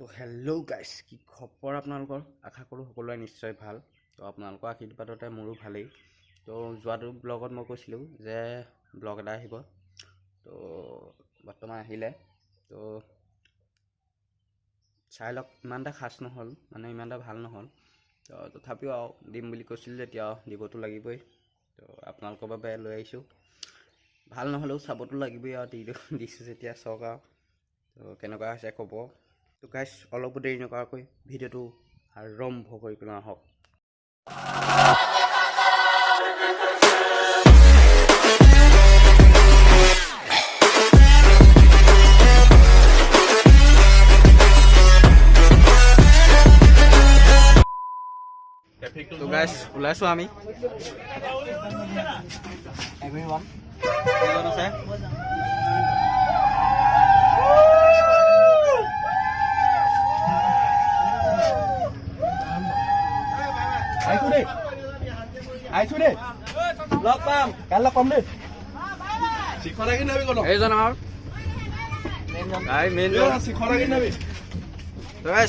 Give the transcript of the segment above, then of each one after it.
তো hello' guys, কি খবৰ আপোনালোকৰ? আশা কৰোঁ সকলোৱে নিশ্চয় ভাল। তো আপোনালোকৰ আশীৰ্বাদতে মোৰো ভালেই। তো যোৱাটো ব্লগত মই কৈছিলোঁ যে ব্লগ এটা আহিব, তো বৰ্তমান আহিলে। তো চাই লওক, ইমান এটা খাচ নহ'ল, মানে ইমান এটা ভাল নহ'ল। তো তথাপিও আৰু দিম বুলি কৈছিলোঁ যেতিয়া দিবতো লাগিবই। তো আপোনালোকৰ বাবে লৈ আহিছোঁ। ভাল নহ'লেও চাবতো লাগিবই আৰু দিছোঁ যেতিয়া চাওক আৰু। তো কেনেকুৱা হৈছে ক'ব। তো গাইজ, অলপো দেৰি নকৰাকৈ ভিডিঅ'টো আৰম্ভ কৰি পেলাওঁ আহক। তো গাইজ, ওলাইছোঁ আমি। এভৰিৱান কেইজন আছে? আহিছোঁ দেই, লগ পাম, কাইলৈ লগ পাম দেই। এইজন আমাৰ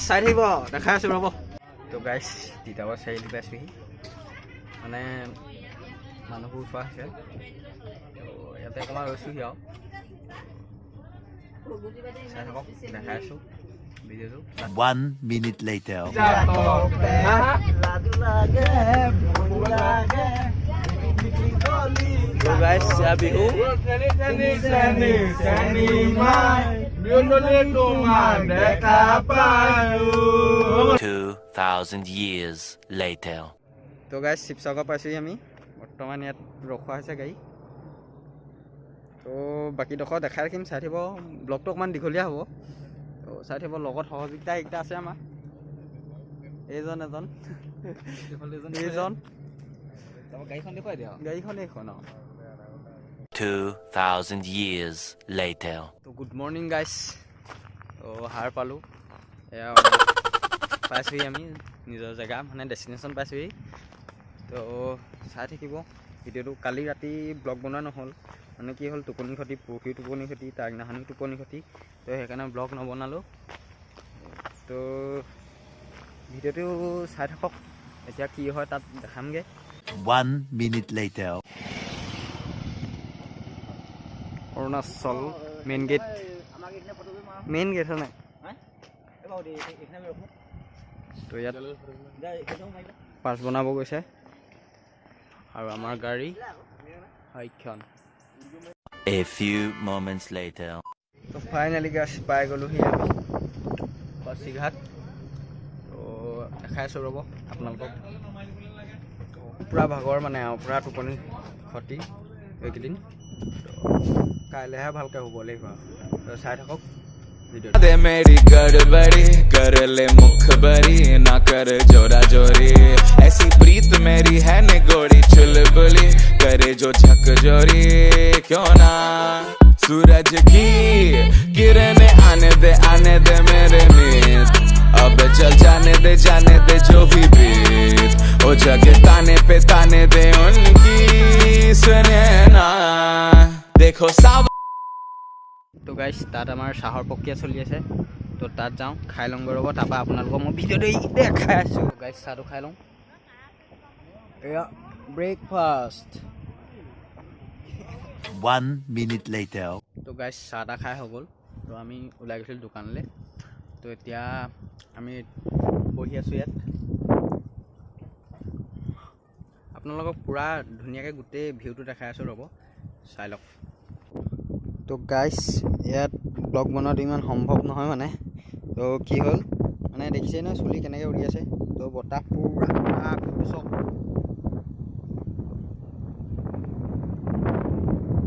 চাই থাকিব, দেখাই আছোঁ ৰ'ব। তো গাইজ, তিতাবৰ চাৰিআলি পাইছোঁহি, মানে মানুহবোৰ উঠোৱা হৈছে। তো ইয়াতে অকণমান ৰৈছোঁহি আৰু চাই থাকক, দেখাই আছোঁ ভিডিঅ'টো। 1 minute later. So guys, ya bihu 2000 years later. তো গাইজ, শিৱসাগৰ পাইছোঁহি আমি। বৰ্তমান ইয়াত ৰখোৱা হৈছে গাড়ী। তো বাকীডোখৰ দেখাই ৰাখিম, চাই থাকিব। ব্লগটো অকণমান দীঘলীয়া হ'ব, তো চাই থাকিব। লগত সহযোগিতা এইকেইটা আছে আমাৰ। এইজন এজন এইজন গাড়ীখন দেখুৱাই দিয়া, গাড়ীখন এইখন আৰু। 2000 years later. তো গুড মৰ্ণিং গাইজ। তো সাৰ পালোঁ, এয়া পাইছোঁহি আমি নিজৰ জেগা, মানে ডেষ্টিনেশ্যন পাইছোঁহি। তো চাই থাকিব ভিডিঅ'টো। কালি ৰাতি ব্লগ বনোৱা নহ'ল, মানে কি হ'ল, টোপনি ক্ষতি, পৰহিও টোপনি ক্ষতি, তাৰ দিনাখনিও টোপনি ক্ষতি। তো সেইকাৰণে ব্লগ নবনালোঁ। তো ভিডিঅ'টো চাই থাকক, এতিয়া কি হয় তাত দেখামগৈ। 1 minute later. Arunachal main gate, main gate হয় নাই? তো ইয়াত পাছ বনাব গৈছে, আৰু আমাৰ গাড়ী হাইখন। A few moments later. তো ফাইনেলি গাছ পাই গ'লোহি আমি পাছিঘাট। তো দেখাই আছোঁ ৰ'ব আপোনালোকক। পূৰা ভাগৰ মানে আৰু, পূৰা টোপনি ক্ষতি এইকেইদিন। কাইলৈহে ভালকৈ হ'ব লাগিব। তো চাই থাকক ভিডিঅ'টো। दे मेरी गड़बड़ी कर ले मुखबरी ना कर जोरा जोरी ऐसी प्रीत मेरी है निगोड़ी चुलबुली करे जो झक जोरी क्यों ना सूरज की किरणें आने दे मेरे मीत अब चल जाने दे जो भी बीत ओ जगे ताने पे ताने दे उनकी सुने ना देखो साव। তো গাইজ, তাত আমাৰ চাহৰ প্ৰক্ৰিয়া চলি আছে। তো তাত যাওঁ, খাই লওঁগৈ ৰ'ব। তাৰপৰা আপোনালোকক মই ভিডিঅ'টো দেখাই আছোঁ। গাইজ, চাহটো খাই লওঁ। এয়া ব্ৰেকফাষ্ট। 1 minute later. তো গাইজ, চাহ তাহ খাই হৈ গ'ল। তো আমি ওলাই গৈছিলোঁ দোকানলৈ। তো এতিয়া আমি বহি আছোঁ ইয়াত। আপোনালোকক পূৰা ধুনীয়াকৈ গোটেই ভিউটো দেখাই আছোঁ ৰ'ব, চাই লওক। তো গাইজ, ইয়াত ব্লগ বনোৱাটো ইমান সম্ভৱ নহয় মানে। তো কি হ'ল, মানে দেখিছে নহয় চুলি কেনেকৈ উৰি আছে। তো বতাহ পূৰা চক,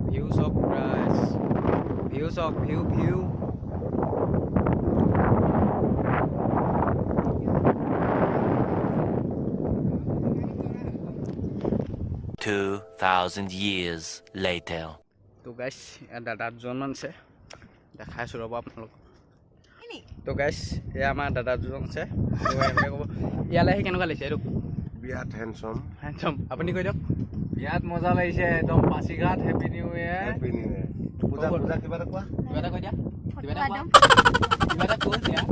ভিউ চক, গাইজ ভিউ চক, view view. Two 2000 years later. তো গাইজ, ইয়াত দাদা দুজনমান আছে, দেখাই আছোঁ ৰ'ব আপোনালোকক। তো গাইজ, এয়া আমাৰ দাদা দুজন আছে। তো এনেকৈ ক'ব, ইয়ালৈ আহি কেনেকুৱা লাগিছে? এইটো বিৰাট হেণ্ডচম। হেণ্ডচম, আপুনি কৈ দিয়ক। বিৰাট মজা লাগিছে একদম। Pasighat happy new year. Happy new year. পূজা কিবা এটা কোৱা। কিবা এটা কৈ দিয়া, কিবা এটা কোৱা, কিবা এটা কৈ দিয়া।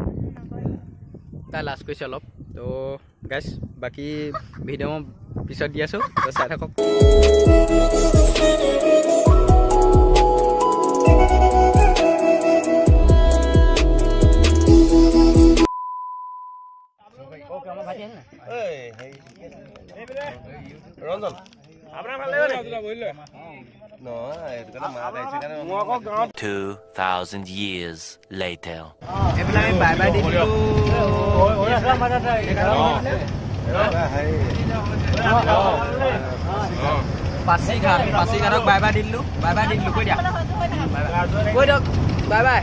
তাই লাজ কৰিছে অলপ তো গাইছ বাকী ভিডিঅ' মই পিছত দি আছোঁ তো চাই থাকক ৰঞ্জন আপোনাৰ ভাল লাগে নহয় 2,000 years later. এইবিলাক আমি বাই বাই দি দিলোঁ পাছিঘাটক বাই বাই দি দিলোঁ কৈ দিয়া কৈ দিয়ক বাই বাই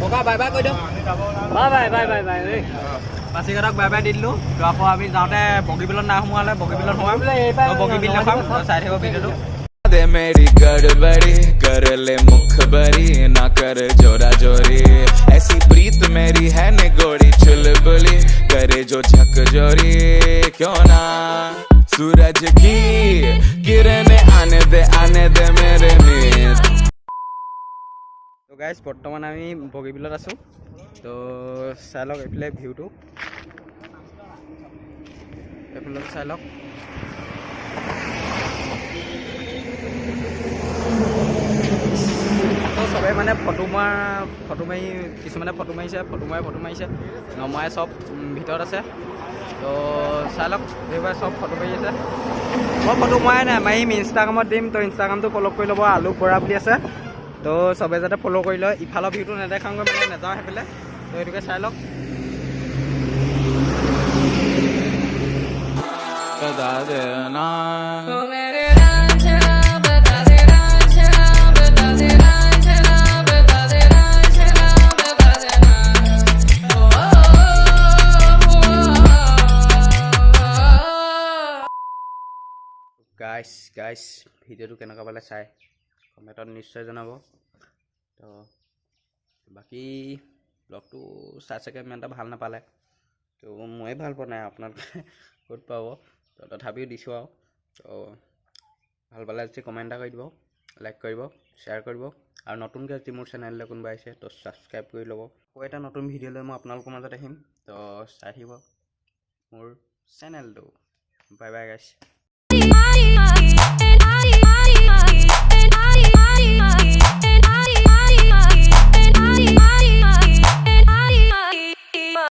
ককা বাই বাই কৈ দিয়ক বাই পাছিঘাটক বাই বাই দি দিলোঁ তো আকৌ আমি যাওঁতে বগীবিলত নাই সোমোৱালে বগীবিলত সোমাম বগীবিল নাখাম চাই থাকিব ভিডিঅ'টো दे मेरी गड़बड़ी कर ले मुखबरी ना कर जोरा जोरी ऐसी प्रीत मेरी है निगोड़ी चुलबुली करे जो झक जोरी क्यों ना सूरज की किरणें आने दे मेरे मीत তো গাইজ বৰ্তমান আমি বগীবিলত আছোঁ তো চাই লওক এইফালে ভিউটো এইফালে চাই লওক তো চবেই মানে ফটো মাৰি কিছুমানে ফটো মাৰিছে নমাই চব ভিতৰত আছে তো চাই লওক এইবাৰ চব ফটো মাৰি আছে মই ফটো মৰাই নাই মাৰিম ইনষ্টাগ্ৰামত দিম তো ইনষ্টাগ্ৰামটো ফ'ল' কৰি ল'ব আলু বৰা বুলি আছে তো চবে যাতে ফ'ল' কৰি লয় ইফালৰ ভিউটো নেদেখাওঁগৈ মানে নাযাওঁ সেইফালে তো এইটোকে চাই লওক बता देना গাইছ ভিডিঅ'টো কেনেকুৱা পালে চাই কমেণ্টত নিশ্চয় জনাব তো বাকী ব্লগটো চাই চাগে ইমান এটা ভাল নাপালে তো ময়ে ভাল পোৱা নাই আপোনালোকে ক'ত পাব তো তথাপিও দিছোঁ আৰু তো ভাল পালে যদি কমেণ্ট এটা কৰি দিব লাইক কৰিব শ্বেয়াৰ কৰিব আৰু নতুনকৈ যদি মোৰ চেনেললৈ কোনোবা আহিছে তো ছাবস্ক্ৰাইব কৰি ল'ব আকৌ এটা নতুন ভিডিঅ' লৈ মই আপোনালোকৰ মাজত আহিম তো চাই থাকিব মোৰ চেনেলটো বাই বাই গাইছ